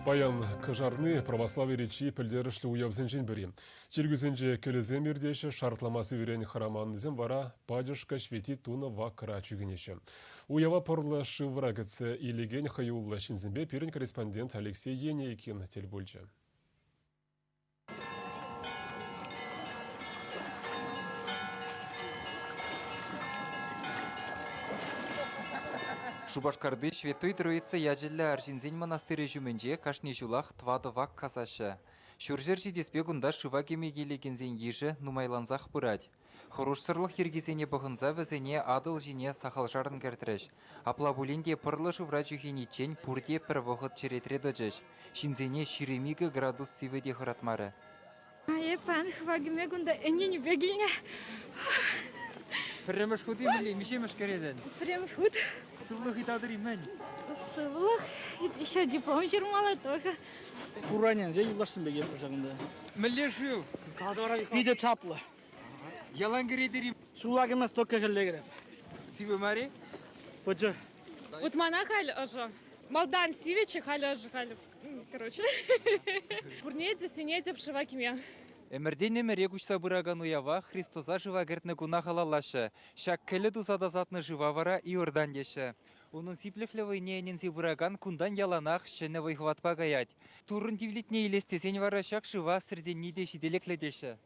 Баян Кажарны православие речи пілдерішлі уявзен бері. Чергізенже келезем ердеші шартламасы верен хараманызен вара падюшка швети туна вакыра чүгенеші. Уява пырлы шывыра гітсі илеген хайуллы шинзенбе перін корреспондент Алексей Енейкин телбольчы. Шубашкарды Шветой Троица яжелі Аршинзен монастыры жүменже кашни жулах твады вак казашы. Шүржер жидеспе гунда шыва кемегелегензен ежі нумайланзақ бұрад. Хорушсырлық ергезене бұғынза візене адыл жіне сақал жарын кәртіріш. Аплабулинде пырлы жывра жүхенечен пұрде пір вғыт черетреді жүш. Шинзене 20 градус сиведе ғыратмары. Епан хвагиме гунда энени бегилне. Премеш худи мили, мишемеш кереден. Прям худ. Сывлых и тадыр имен. Сывлых. Еще диплом жирмала только. Куранен, зей юлашсын беген пожағында. Милли жил. Биде чаплы. Ялан кередерим. Сулак емес только келегреп. Сивы мари? Пөчі. Вот мана халі ұжы. Малдан сивечі халі ұжы халі. Короче. Пурнеде синеде пшыва кеме. Эмірден еміре күшса бұраган уява Христоза жыва гертні гуна халалашы. Шак кәлі дузада затны жыва вара и ордан деші. Оның сипліхлі войнеенінзе бұраган күндан яланақ шыны вайхватпа гаять. Турын дивлетне елестесен вара шак жыва сірден неде шиделеклі деші.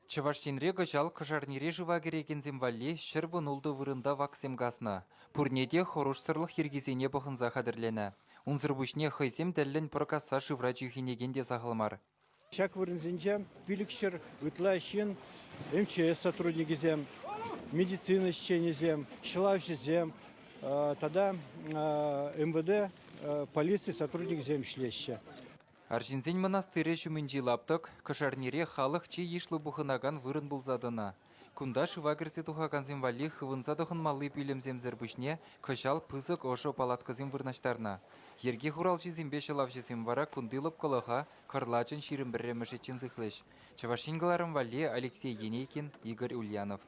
Чываштенре гыжал кыжарнире жыва керекензем валли шырвын улды вырында ваксем гасна. Пурнеде хоруш сырлық ергезене бұхынза қадірлені. Унзырбушне хайзем дәлін прокаса жывра жүйхенегенде сағылмар. Шак вырынзенче пилікшір үтләшін МЧС сотруднигізем, медицина шченезем, шылавшызем, тада МВД полиция сотруднигізем шлеші. Аршинзен монастыры жүмінжі лаптық, кышарнире халық че ешлі бұхынаган вырын бұлзадына. Кунда шыва кірсе тухаганзем вали хывынса тұхын малы пүйлімзем зірбішне, кышал пызық ошо палаткызем вырнаштарна. Ерге хурал жезембе шылав жезем вара кундылып кылыға кырлачын ширым бірреміші чынзықлыш. Чавашингаларым вали Алексей Енейкин, Игорь Ульянов.